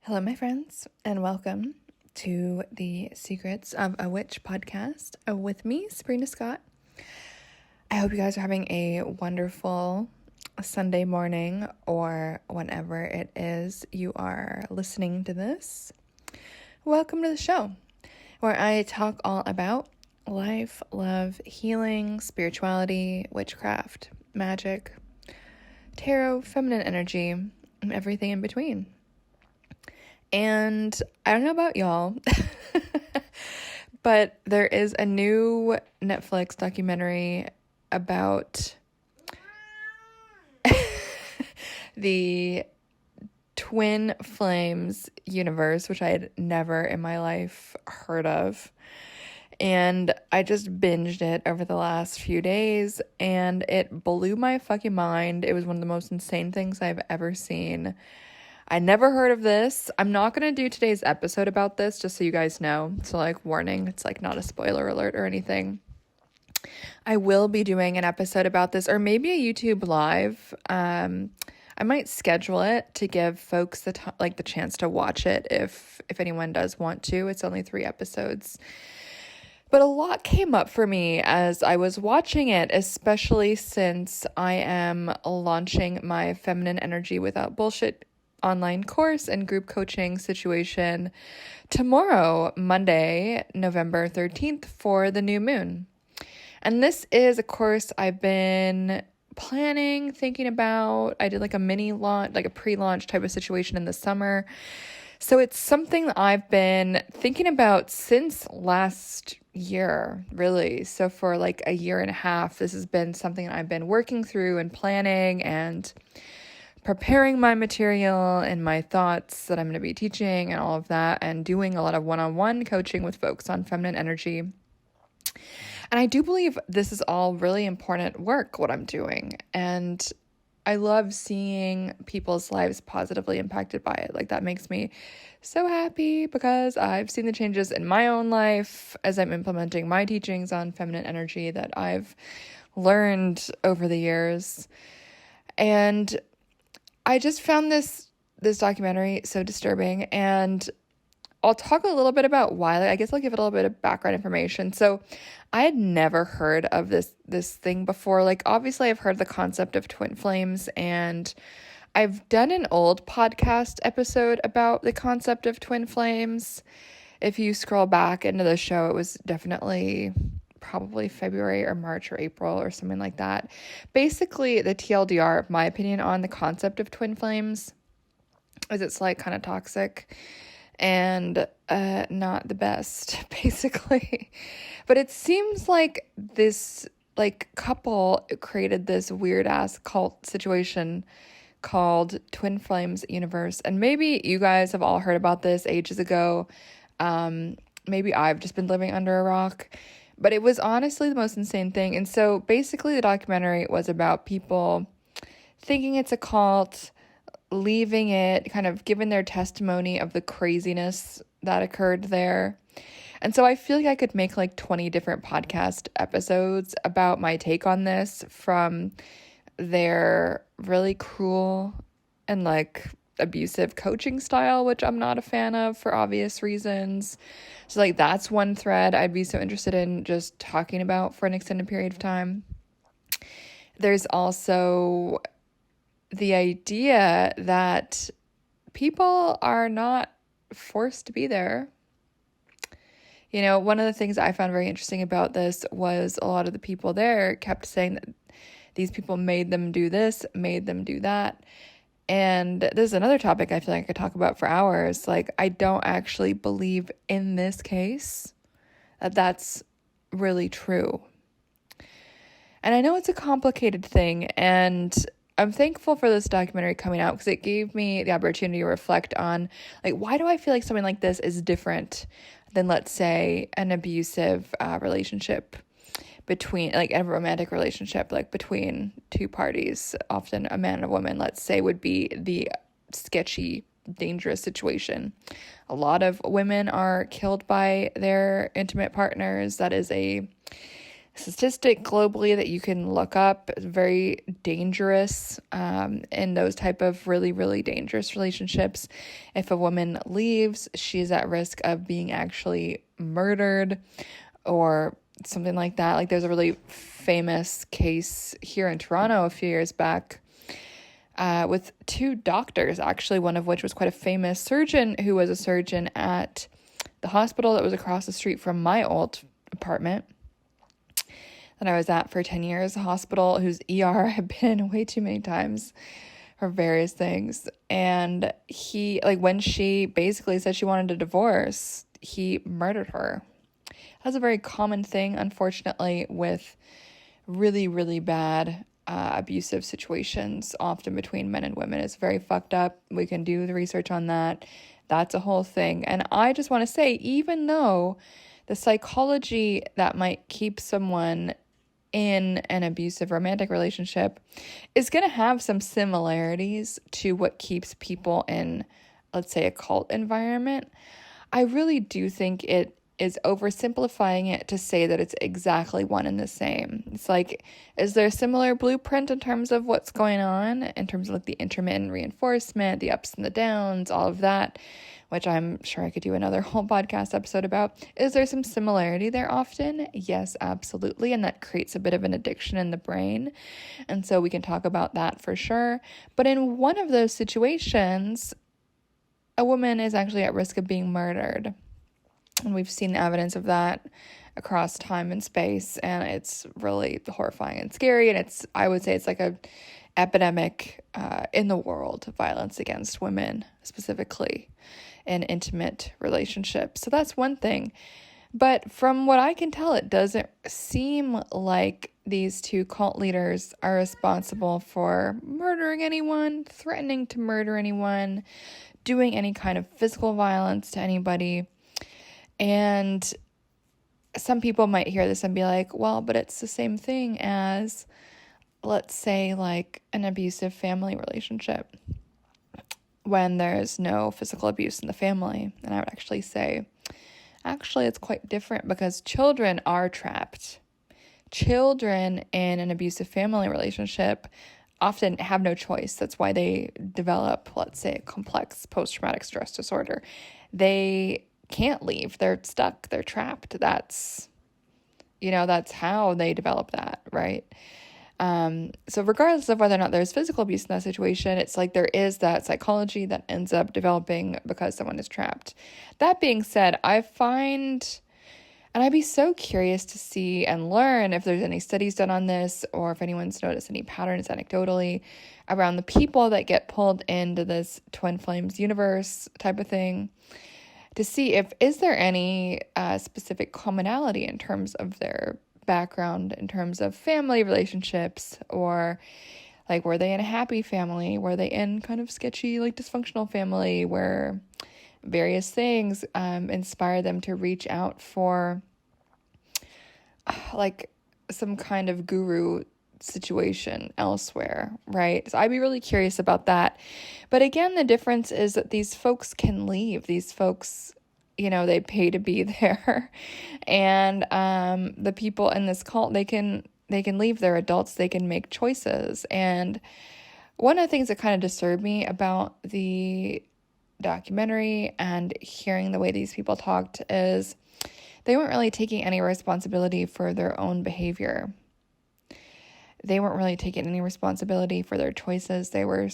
Hello, my friends, and welcome to the Secrets of a Witch podcast with me, Sabrina Scott. I hope you guys are having a wonderful Sunday morning or whenever it is you are listening to this. Welcome to the show, where I talk all about life, love, healing, spirituality, witchcraft, magic, tarot, feminine energy, and everything in between. And I don't know about y'all, but there is a new Netflix documentary about the twin flames universe, which I had never in my life heard of. And I just binged it over the last few days, and it blew my fucking mind. It was one of the most insane things I've ever seen. I never heard of this. I'm not going to do today's episode about this, just so you guys know. So, warning, it's, not a spoiler alert or anything. I will be doing an episode about this, or maybe a YouTube live. I might schedule it to give folks the chance to watch it if anyone does want to. It's only 3 episodes. But a lot came up for me as I was watching it, especially since I am launching my Feminine Energy Without Bullshit online course and group coaching situation tomorrow, Monday, November 13th, for the new moon. And this is a course I've been planning, thinking about. I did a mini launch, a pre-launch type of situation in the summer. So it's something that I've been thinking about since last year, really. So for a year and a half, this has been something I've been working through and planning and preparing my material and my thoughts that I'm going to be teaching and all of that, and doing a lot of one-on-one coaching with folks on feminine energy. And I do believe this is all really important work, what I'm doing. And I love seeing people's lives positively impacted by it. That makes me so happy because I've seen the changes in my own life as I'm implementing my teachings on feminine energy that I've learned over the years. And I just found this documentary so disturbing, and I'll talk a little bit about why. I guess I'll give it a little bit of background information. So I had never heard of this thing before. Obviously I've heard the concept of twin flames, and I've done an old podcast episode about the concept of twin flames. If you scroll back into the show, it was definitely probably February or March or April or something like that. Basically, the TLDR, my opinion on the concept of twin flames, is it's kind of toxic and not the best, basically. But it seems like this couple created this weird ass cult situation called Twin Flames Universe. And maybe you guys have all heard about this ages ago. Maybe I've just been living under a rock. But it was honestly the most insane thing. And so basically the documentary was about people thinking it's a cult, leaving it, kind of giving their testimony of the craziness that occurred there. And so I feel like I could make 20 different podcast episodes about my take on this, from their really cruel and abusive coaching style, which I'm not a fan of for obvious reasons. So that's one thread I'd be so interested in just talking about for an extended period of time. There's also the idea that people are not forced to be there. One of the things I found very interesting about this was a lot of the people there kept saying that these people made them do this, made them do that. And this is another topic I feel like I could talk about for hours. I don't actually believe in this case that that's really true. And I know it's a complicated thing, and I'm thankful for this documentary coming out because it gave me the opportunity to reflect on, why do I feel like something like this is different than, let's say, an abusive relationship between, a romantic relationship, between two parties, often a man and a woman, let's say, would be the sketchy, dangerous situation. A lot of women are killed by their intimate partners. That is a statistic globally that you can look up. It's very dangerous in those type of really, really dangerous relationships. If a woman leaves, she's at risk of being actually murdered or something like that. Like there's a really famous case here in Toronto a few years back with two doctors, actually, one of which was quite a famous surgeon who was a surgeon at the hospital that was across the street from my old apartment that I was at for 10 years, a hospital whose ER I've been way too many times for various things. And he, like, when she basically said she wanted a divorce, he murdered her. That's a very common thing, unfortunately, with really, really bad abusive situations, often between men and women. It's very fucked up. We can do the research on that. That's a whole thing. And I just want to say, even though the psychology that might keep someone in an abusive romantic relationship is going to have some similarities to what keeps people in, let's say, a cult environment, I really do think it is oversimplifying it to say that it's exactly one and the same. It's like, is there a similar blueprint in terms of what's going on, in terms of like the intermittent reinforcement, the ups and the downs, all of that, which I'm sure I could do another whole podcast episode about. Is there some similarity there often? Yes, absolutely. And that creates a bit of an addiction in the brain. And so we can talk about that for sure. But in one of those situations, a woman is actually at risk of being murdered. And we've seen the evidence of that across time and space, and it's really horrifying and scary. And I would say it's like a epidemic in the world of violence against women, specifically in intimate relationships. So that's one thing. But from what I can tell, it doesn't seem like these two cult leaders are responsible for murdering anyone, threatening to murder anyone, doing any kind of physical violence to anybody. And some people might hear this and be like, well, but it's the same thing as, let's say, like an abusive family relationship when there's no physical abuse in the family. And I would actually say, it's quite different, because children are trapped. Children in an abusive family relationship often have no choice. That's why they develop, let's say, a complex post-traumatic stress disorder. They can't leave. They're stuck. They're trapped. That's how they develop that, right? So regardless of whether or not there's physical abuse in that situation, it's like there is that psychology that ends up developing because someone is trapped. That being said, I find, and I'd be so curious to see and learn if there's any studies done on this, or if anyone's noticed any patterns anecdotally around the people that get pulled into this twin flames universe type of thing, to see is there any specific commonality in terms of their background, in terms of family relationships, or like, were they in a happy family? Were they in kind of sketchy, like dysfunctional family, where various things inspire them to reach out for like some kind of guru situation elsewhere, right? So I'd be really curious about that. But again, the difference is that these folks can leave. These folks, they pay to be there. And the people in this cult, they can leave. They're adults. They can make choices. And one of the things that kind of disturbed me about the documentary and hearing the way these people talked is they weren't really taking any responsibility for their own behavior. They weren't really taking any responsibility for their choices. They were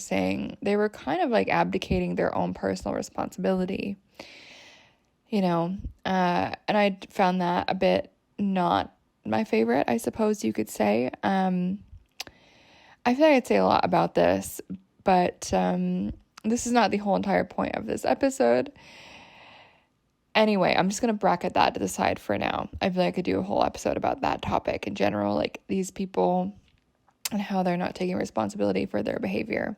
kind of like abdicating their own personal responsibility, and I found that a bit not my favorite, I suppose you could say. I feel like I'd say a lot about this, but this is not the whole entire point of this episode. Anyway, I'm just going to bracket that to the side for now. I feel like I could do a whole episode about that topic in general, like these people and how they're not taking responsibility for their behavior.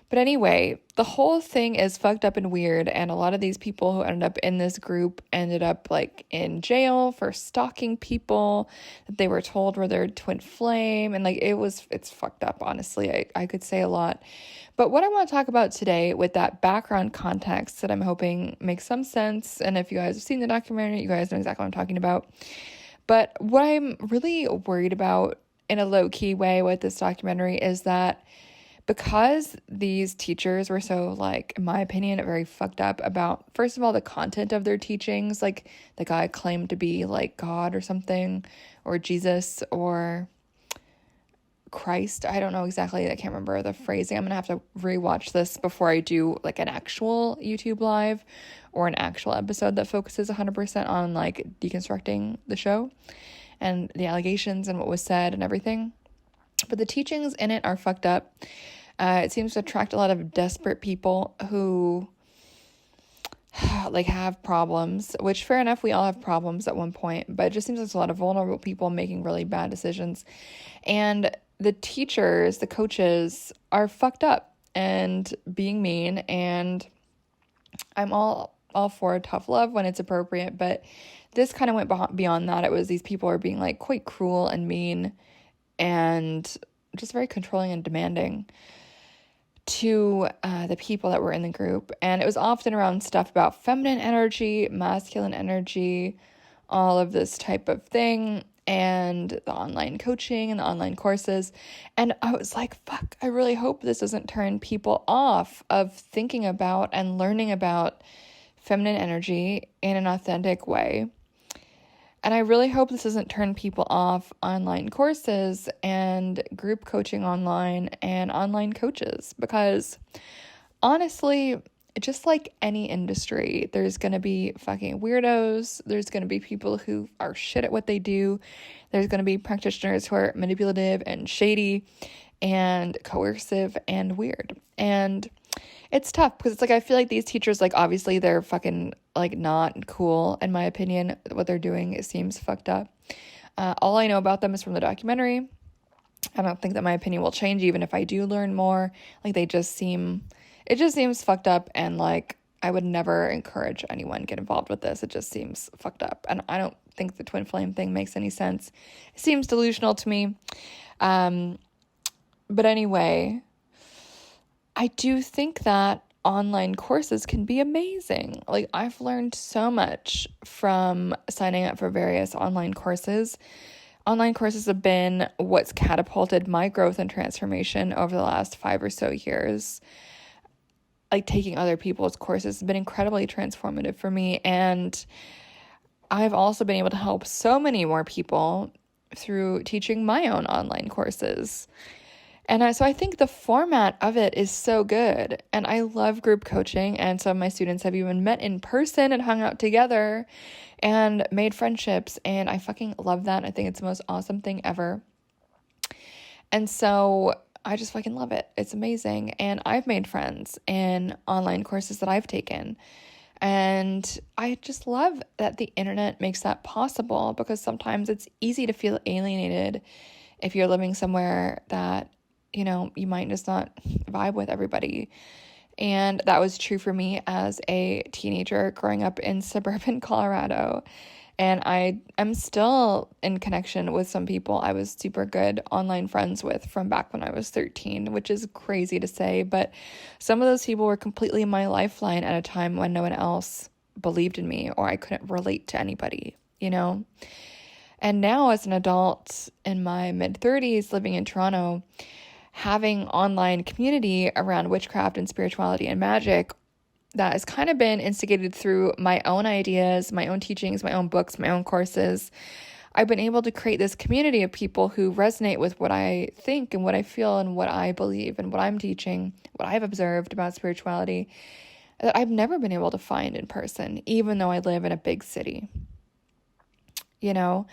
But anyway, the whole thing is fucked up and weird, and a lot of these people who ended up in this group ended up like in jail for stalking people that they were told were their twin flame, and like it's fucked up, honestly. I could say a lot. But what I want to talk about today, with that background context that I'm hoping makes some sense, and if you guys have seen the documentary, you guys know exactly what I'm talking about. But what I'm really worried about in a low-key way with this documentary is that because these teachers were so, like, in my opinion, very fucked up about, first of all, the content of their teachings. Like, the guy claimed to be, like, God or something, or Jesus, or Christ. I don't know exactly. I can't remember the phrasing. I'm going to have to rewatch this before I do, like, an actual YouTube live or an actual episode that focuses 100% on, like, deconstructing the show and the allegations and what was said and everything. But the teachings in it are fucked up. It seems to attract a lot of desperate people who like have problems, which fair enough, we all have problems at one point, but it just seems like there's a lot of vulnerable people making really bad decisions. And the teachers, the coaches are fucked up and being mean, and I'm all for tough love when it's appropriate, but this kind of went beyond that. It was these people are being like quite cruel and mean and just very controlling and demanding to the people that were in the group. And it was often around stuff about feminine energy, masculine energy, all of this type of thing, and the online coaching and the online courses. And I was like, fuck, I really hope this doesn't turn people off of thinking about and learning about feminine energy in an authentic way. And I really hope this doesn't turn people off online courses and group coaching online and online coaches, because honestly, just like any industry, there's going to be fucking weirdos. There's going to be people who are shit at what they do. There's going to be practitioners who are manipulative and shady and coercive and weird. And it's tough because it's like, I feel like these teachers, like, obviously they're fucking, like, not cool, in my opinion. What they're doing, it seems fucked up. All I know about them is from the documentary. I don't think that my opinion will change even if I do learn more. Like, it just seems fucked up, and, like, I would never encourage anyone to get involved with this. It just seems fucked up, and I don't think the twin flame thing makes any sense. It seems delusional to me. But anyway, I do think that online courses can be amazing. Like, I've learned so much from signing up for various online courses. Online courses have been what's catapulted my growth and transformation over the last 5 or so years. Like, taking other people's courses has been incredibly transformative for me. And I've also been able to help so many more people through teaching my own online courses. And so I think the format of it is so good. And I love group coaching. And some of my students have even met in person and hung out together and made friendships. And I fucking love that. I think it's the most awesome thing ever. And so I just fucking love it. It's amazing. And I've made friends in online courses that I've taken. And I just love that the internet makes that possible, because sometimes it's easy to feel alienated if you're living somewhere that, you know, you might just not vibe with everybody. And that was true for me as a teenager growing up in suburban Colorado. And I am still in connection with some people I was super good online friends with from back when I was 13, which is crazy to say. But some of those people were completely my lifeline at a time when no one else believed in me, or I couldn't relate to anybody, you know? And now as an adult in my mid-30s living in Toronto, having online community around witchcraft and spirituality and magic that has kind of been instigated through my own ideas, my own teachings, my own books, my own courses. I've been able to create this community of people who resonate with what I think and what I feel and what I believe and what I'm teaching, what I've observed about spirituality, that I've never been able to find in person, even though I live in a big city, you know?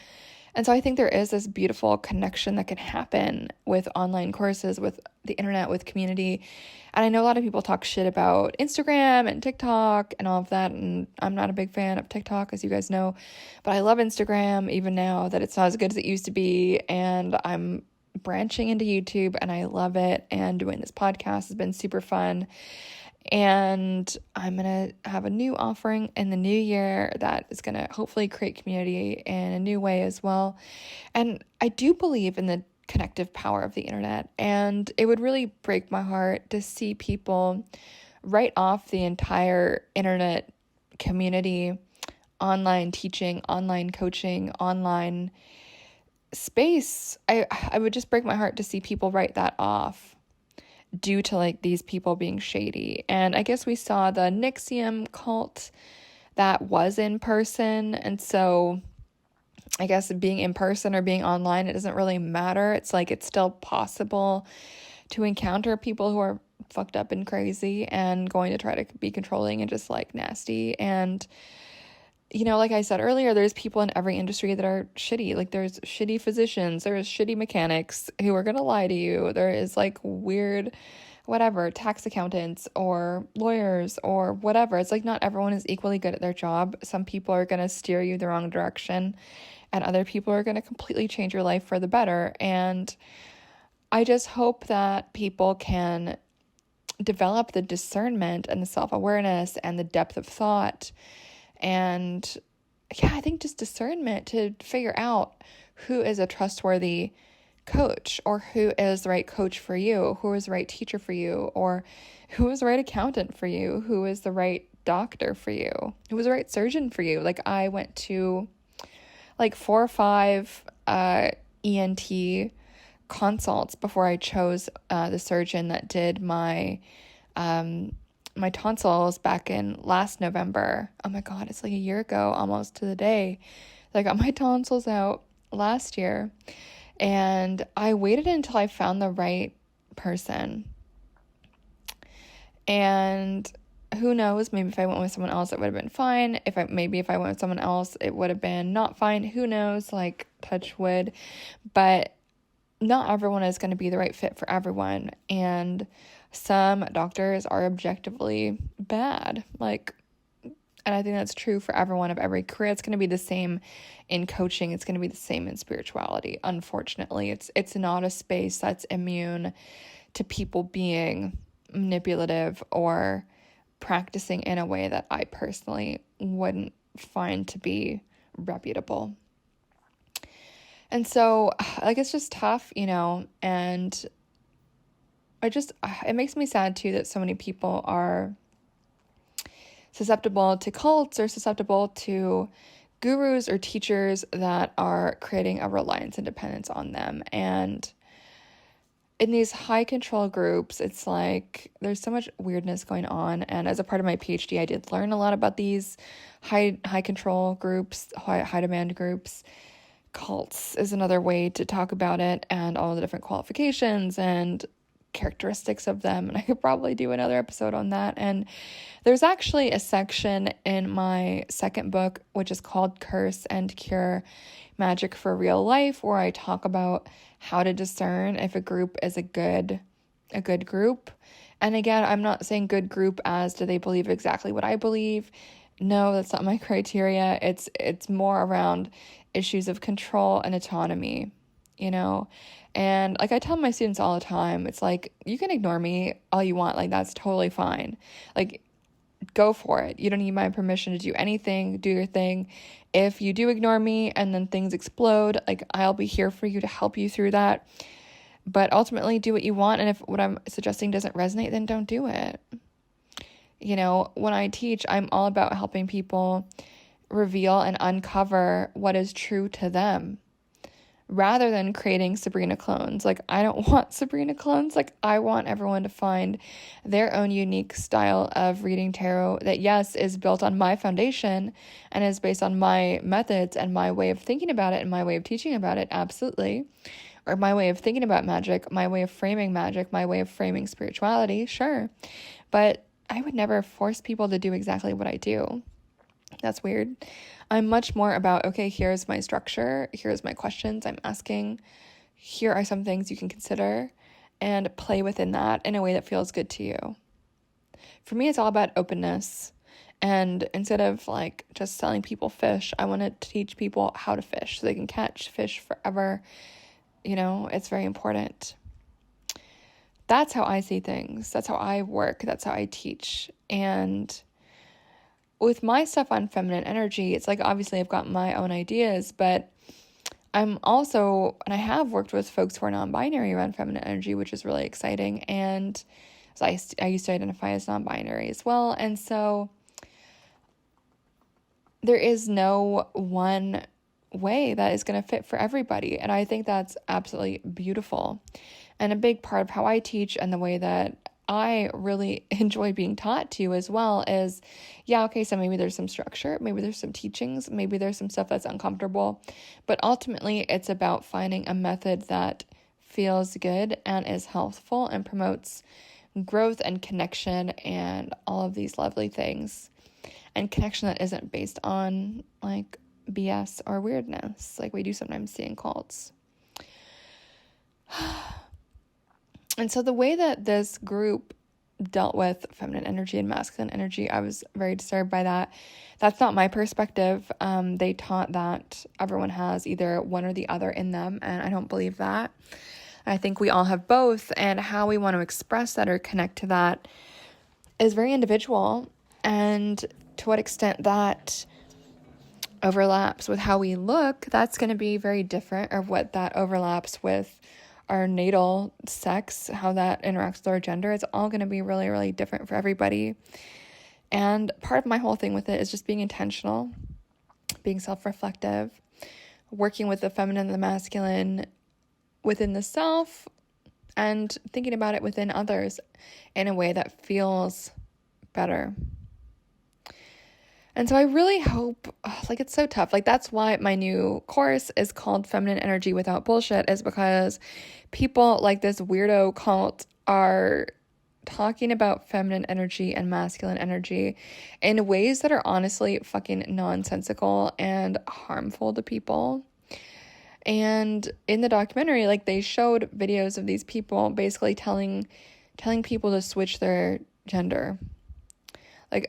And so I think there is this beautiful connection that can happen with online courses, with the internet, with community. And I know a lot of people talk shit about Instagram and TikTok and all of that, and I'm not a big fan of TikTok, as you guys know, but I love Instagram, even now that it's not as good as it used to be, and I'm branching into YouTube, and I love it, and doing this podcast has been super fun. And I'm going to have a new offering in the new year that is going to hopefully create community in a new way as well. And I do believe in the connective power of the internet. And it would really break my heart to see people write off the entire internet community online teaching, online coaching, online space, I would just break my heart to see people write that off due to like these people being shady. And I guess we saw the Nixium cult that was in person, and so I guess being in person or being online, it doesn't really matter. It's like it's still possible to encounter people who are fucked up and crazy and going to try to be controlling and just like nasty. And like I said earlier, there's people in every industry that are shitty. Like there's shitty physicians, there's shitty mechanics who are going to lie to you. There is like weird, whatever, tax accountants or lawyers or whatever. It's like not everyone is equally good at their job. Some people are going to steer you the wrong direction, and other people are going to completely change your life for the better. And I just hope that people can develop the discernment and the self-awareness and the depth of thought. And I think just discernment to figure out who is a trustworthy coach, or who is the right coach for you, who is the right teacher for you, or who is the right accountant for you, who is the right doctor for you, who is the right surgeon for you. Like I went to like 4 or 5 ENT consults before I chose the surgeon that did my my tonsils back in last November. Oh my God, it's like a year ago, almost to the day. I got my tonsils out last year, and I waited until I found the right person. And who knows, maybe if I went with someone else, it would have been fine. If I went with someone else, it would have been not fine. Who knows, like touch wood. But not everyone is going to be the right fit for everyone. And some doctors are objectively bad. And I think that's true for everyone of every career. It's going to be the same in coaching. It's going to be the same in spirituality. Unfortunately, it's not a space that's immune to people being manipulative or practicing in a way that I personally wouldn't find to be reputable. And so, it's just tough, and it makes me sad too that so many people are susceptible to cults or susceptible to gurus or teachers that are creating a reliance and dependence on them. And in these high control groups, it's like there's so much weirdness going on. And as a part of my PhD, I did learn a lot about these high control groups, high demand groups. Cults is another way to talk about it, and all the different qualifications and characteristics of them. And I could probably do another episode on that. And there's actually a section in my second book, which is called Curse and Cure: Magic for Real Life, where I talk about how to discern if a group is a good group. And again, I'm not saying good group as do they believe exactly what I believe. No, that's not my criteria. It's more around issues of control and autonomy, And I tell my students all the time, it's like, you can ignore me all you want. That's totally fine. Go for it. You don't need my permission to do anything. Do your thing. If you do ignore me and then things explode, I'll be here for you to help you through that. But ultimately, do what you want. And if what I'm suggesting doesn't resonate, then don't do it. When I teach, I'm all about helping people reveal and uncover what is true to them, rather than creating Sabrina clones. I don't want Sabrina clones. I want everyone to find their own unique style of reading tarot that, yes, is built on my foundation and is based on my methods and my way of thinking about it and my way of teaching about it, absolutely. Or my way of thinking about magic, my way of framing magic, my way of framing spirituality, sure. But I would never force people to do exactly what I do. That's weird. I'm much more about, okay, here's my structure, here's my questions I'm asking, here are some things you can consider, and play within that in a way that feels good to you. For me, it's all about openness. And instead of just selling people fish, I want to teach people how to fish so they can catch fish forever. It's very important. That's how I see things. That's how I work. That's how I teach. And with my stuff on feminine energy, it's obviously I've got my own ideas, but I'm also, and I have worked with folks who are non-binary around feminine energy, which is really exciting. And so I used to identify as non-binary as well. And so there is no one way that is going to fit for everybody. And I think that's absolutely beautiful. And a big part of how I teach and the way that I really enjoy being taught to as well is, yeah, okay, so maybe there's some structure, maybe there's some teachings, maybe there's some stuff that's uncomfortable, but ultimately it's about finding a method that feels good and is healthful and promotes growth and connection and all of these lovely things. And connection that isn't based on like BS or weirdness like we do sometimes see in cults. And so the way that this group dealt with feminine energy and masculine energy, I was very disturbed by that. That's not my perspective. They taught that everyone has either one or the other in them, and I don't believe that. I think we all have both, and how we want to express that or connect to that is very individual, and to what extent that overlaps with how we look, that's going to be very different, or what that overlaps with our natal sex, how that interacts with our gender. It's all going to be really, really different for everybody. And part of my whole thing with it is just being intentional, being self-reflective, working with the feminine and the masculine within the self, and thinking about it within others in a way that feels better. And so I really hope, it's so tough. That's why my new course is called Feminine Energy Without Bullshit, is because people like this weirdo cult are talking about feminine energy and masculine energy in ways that are honestly fucking nonsensical and harmful to people. And in the documentary, they showed videos of these people basically telling people to switch their gender.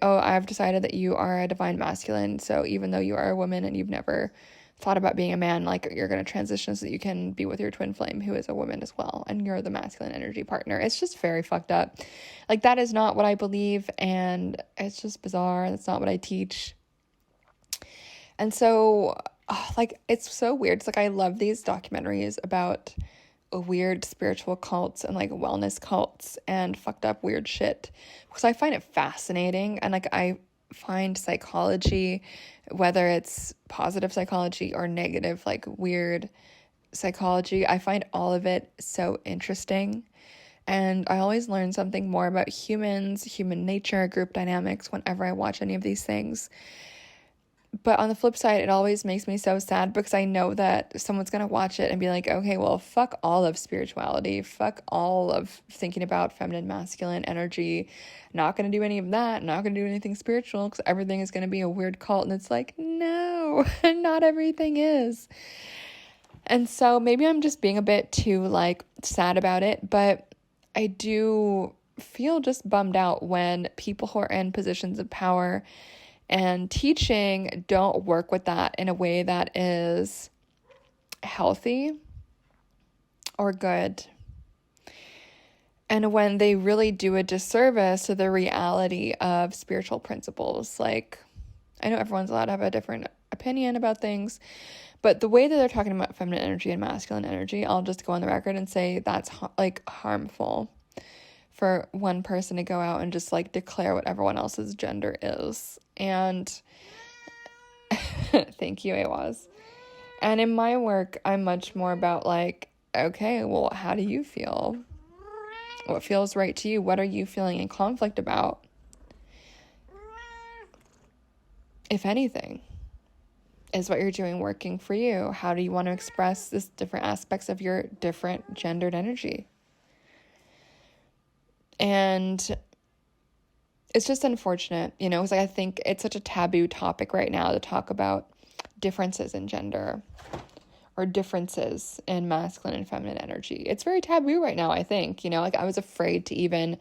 Oh, I've decided that you are a divine masculine, so even though you are a woman and you've never thought about being a man, you're going to transition so that you can be with your twin flame, who is a woman as well, and you're the masculine energy partner. It's just very fucked up. That is not what I believe, and it's just bizarre. That's not what I teach. And so, it's so weird. It's I love these documentaries about weird spiritual cults and wellness cults and fucked up weird shit, because I find it fascinating. And I find psychology, whether it's positive psychology or negative weird psychology, I find all of it so interesting. And I always learn something more about humans, human nature, group dynamics whenever I watch any of these things. But on the flip side, it always makes me so sad, because I know that someone's going to watch it and be okay, well, fuck all of spirituality, fuck all of thinking about feminine, masculine energy, not going to do any of that, not going to do anything spiritual, because everything is going to be a weird cult. And it's no, not everything is. And so maybe I'm just being a bit too sad about it, but I do feel just bummed out when people who are in positions of power and teaching don't work with that in a way that is healthy or good. And when they really do a disservice to the reality of spiritual principles. I know everyone's allowed to have a different opinion about things, but the way that they're talking about feminine energy and masculine energy, I'll just go on the record and say that's harmful for one person to go out and just declare what everyone else's gender is. And thank you, Awaz. And in my work, I'm much more about okay, well, how do you feel? What feels right to you? What are you feeling in conflict about? If anything, is what you're doing working for you? How do you want to express this different aspects of your different gendered energy? And it's just unfortunate, because I think it's such a taboo topic right now to talk about differences in gender or differences in masculine and feminine energy. It's very taboo right now, I think. I was afraid to even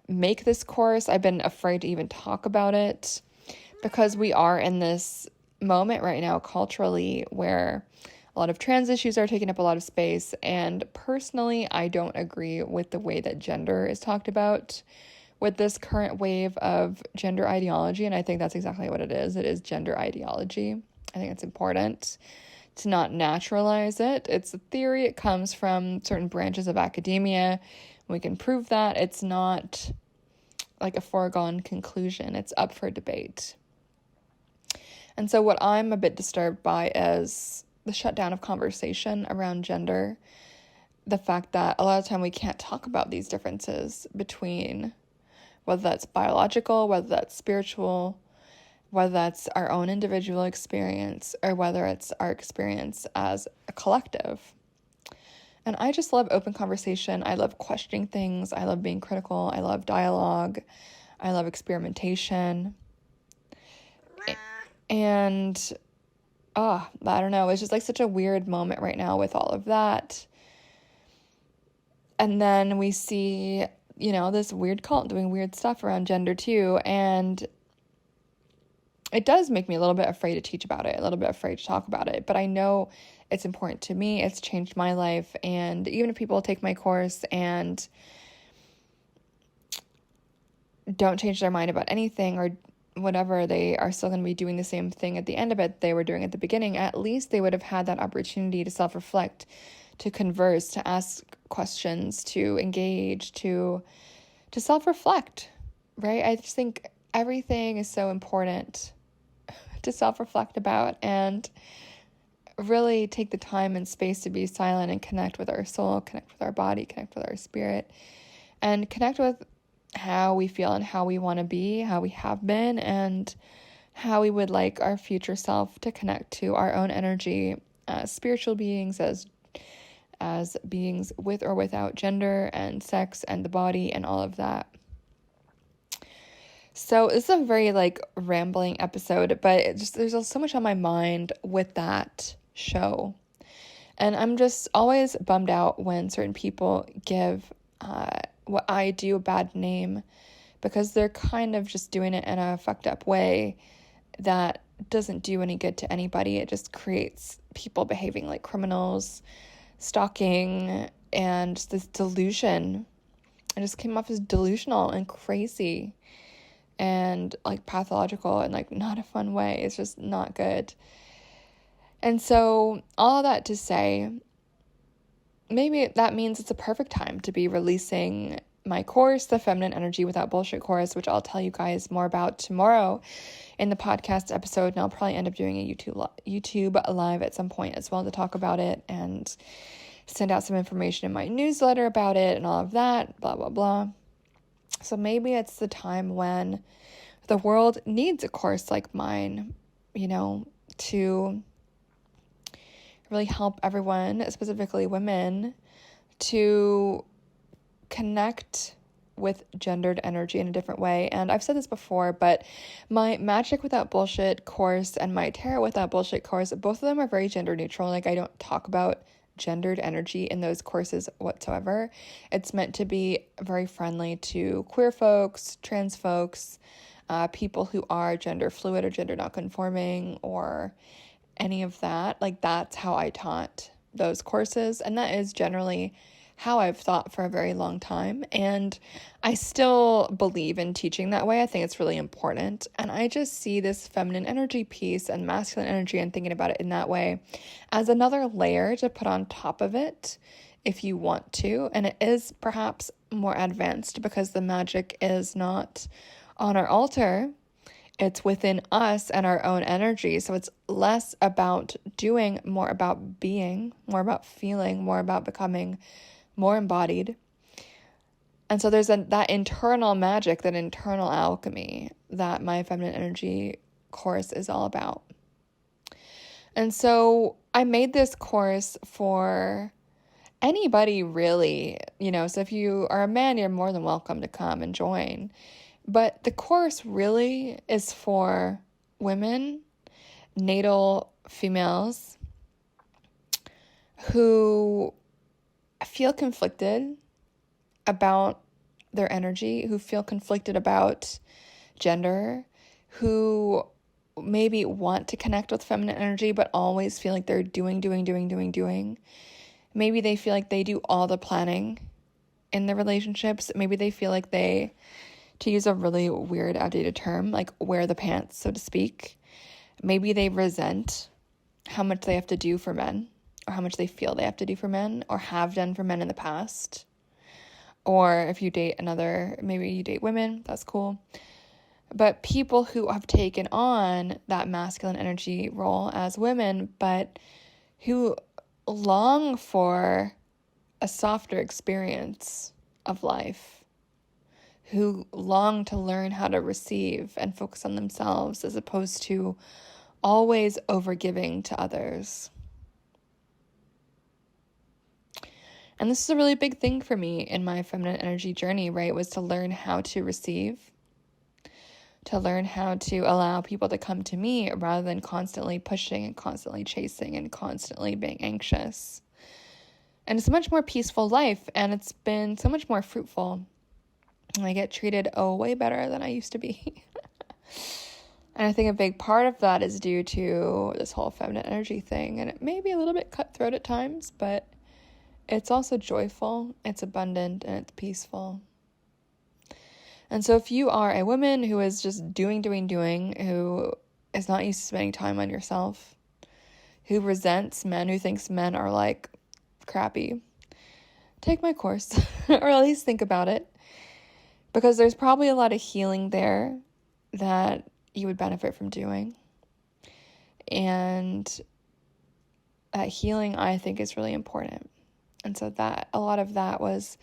make this course. I've been afraid to even talk about it, because we are in this moment right now culturally where a lot of trans issues are taking up a lot of space. And personally, I don't agree with the way that gender is talked about with this current wave of gender ideology. And I think that's exactly what it is. It is gender ideology. I think it's important to not naturalize it. It's a theory. It comes from certain branches of academia. We can prove that. It's not a foregone conclusion. It's up for debate. And so what I'm a bit disturbed by is the shutdown of conversation around gender. The fact that a lot of time we can't talk about these differences between whether that's biological, whether that's spiritual, whether that's our own individual experience, or whether it's our experience as a collective. And I just love open conversation. I love questioning things. I love being critical. I love dialogue. I love experimentation. And, I don't know. It's just like such a weird moment right now with all of that. And then we see, this weird cult doing weird stuff around gender too. And it does make me a little bit afraid to teach about it, a little bit afraid to talk about it. But I know it's important to me. It's changed my life. And even if people take my course and don't change their mind about anything or whatever, they are still going to be doing the same thing at the end of it they were doing at the beginning. At least they would have had that opportunity to self-reflect, to converse, to ask questions, to engage, to self-reflect, right? I just think everything is so important to self-reflect about and really take the time and space to be silent and connect with our soul, connect with our body, connect with our spirit, and connect with how we feel and how we want to be, how we have been, and how we would like our future self to connect to our own energy as spiritual beings, as beings with or without gender and sex and the body and all of that. So this is a very rambling episode, but there's so much on my mind with that show. And I'm just always bummed out when certain people give what I do a bad name, because they're kind of just doing it in a fucked up way that doesn't do any good to anybody. It just creates people behaving like criminals, stalking, and this delusion. It just came off as delusional and crazy and pathological and not a fun way. It's just not good. And so all that to say, maybe that means it's a perfect time to be releasing my course, the Feminine Energy Without Bullshit course, which I'll tell you guys more about tomorrow in the podcast episode. And I'll probably end up doing a YouTube live at some point as well to talk about it and send out some information in my newsletter about it and all of that, blah, blah, blah. So maybe it's the time when the world needs a course like mine, to really help everyone, specifically women, to connect with gendered energy in a different way. And I've said this before, but my Magic Without Bullshit course and my Tarot Without Bullshit course, both of them are very gender neutral. I don't talk about gendered energy in those courses whatsoever. It's meant to be very friendly to queer folks, trans folks, people who are gender fluid or gender not conforming or any of that. That's how I taught those courses, and that is generally how I've thought for a very long time, and I still believe in teaching that way. I think it's really important, and I just see this feminine energy piece and masculine energy and thinking about it in that way as another layer to put on top of it if you want to, and it is perhaps more advanced because the magic is not on our altar. It's within us and our own energy. So it's less about doing, more about being, more about feeling, more about becoming more embodied. And so there's that internal magic, that internal alchemy that my feminine energy course is all about. And so I made this course for anybody really, so if you are a man, you're more than welcome to come and join. But the course really is for women, natal females who feel conflicted about their energy, who feel conflicted about gender, who maybe want to connect with feminine energy but always feel like they're doing. Maybe they feel like they do all the planning in their relationships. Maybe they feel like they, to use a really weird, outdated term, wear the pants, so to speak. Maybe they resent how much they have to do for men, or how much they feel they have to do for men, or have done for men in the past. Or if you date maybe you date women, that's cool. but people who have taken on that masculine energy role as women, but who long for a softer experience of life, who long to learn how to receive and focus on themselves as opposed to always overgiving to others. And this is a really big thing for me in my feminine energy journey, right? Was to learn how to receive, to learn how to allow people to come to me rather than constantly pushing and constantly chasing and constantly being anxious. And it's a much more peaceful life, and it's been so much more fruitful. I get treated way better than I used to be. And I think a big part of that is due to this whole feminine energy thing. And it may be a little bit cutthroat at times, but it's also joyful, it's abundant, and it's peaceful. And so if you are a woman who is just doing, who is not used to spending time on yourself, who resents men, who thinks men are like crappy, take my course, or at least think about it, because there's probably a lot of healing there that you would benefit from doing. And that healing, I think, is really important. And so that a lot of that was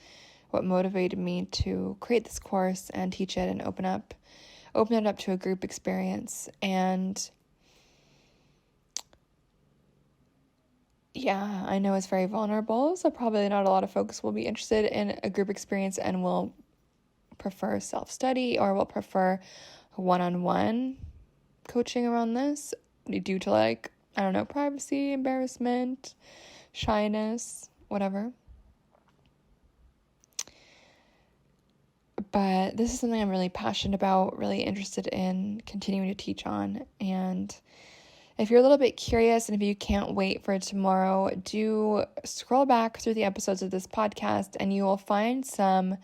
what motivated me to create this course and teach it and open it up to a group experience. And yeah, I know it's very vulnerable, so probably not a lot of folks will be interested in a group experience and will prefer self-study or will prefer one-on-one coaching around this due to privacy, embarrassment, shyness, whatever. But this is something I'm really passionate about, really interested in continuing to teach on. And if you're a little bit curious and if you can't wait for tomorrow, do scroll back through the episodes of this podcast and you will find some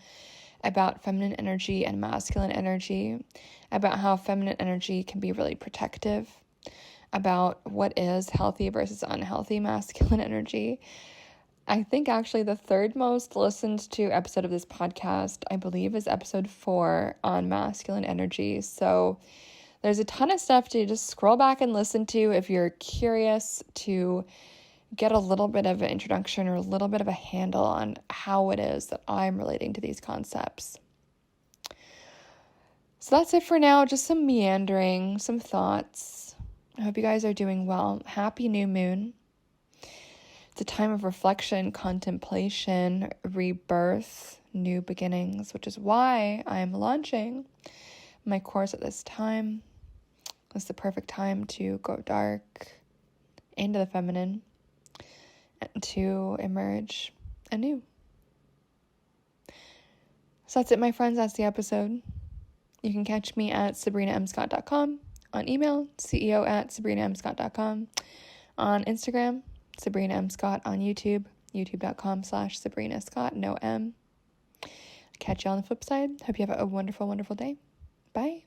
about feminine energy and masculine energy, about how feminine energy can be really protective, about what is healthy versus unhealthy masculine energy. I think actually the third most listened to episode of this podcast, I believe, is episode 4 on masculine energy. So there's a ton of stuff to just scroll back and listen to if you're curious to get a little bit of an introduction or a little bit of a handle on how it is that I'm relating to these concepts. So that's it for now. Just some meandering, some thoughts. I hope you guys are doing well. Happy new moon. It's a time of reflection, contemplation, rebirth, new beginnings, which is why I'm launching my course at this time. It's the perfect time to go dark, into the feminine, and to emerge anew. So that's it, my friends. That's the episode. You can catch me at sabrinamscott.com, on email, ceo@sabrinamscott.com, on Instagram, Sabrina M. Scott, on YouTube, youtube.com/Sabrina Scott, no M. Catch you on the flip side. Hope you have a wonderful, wonderful day. Bye.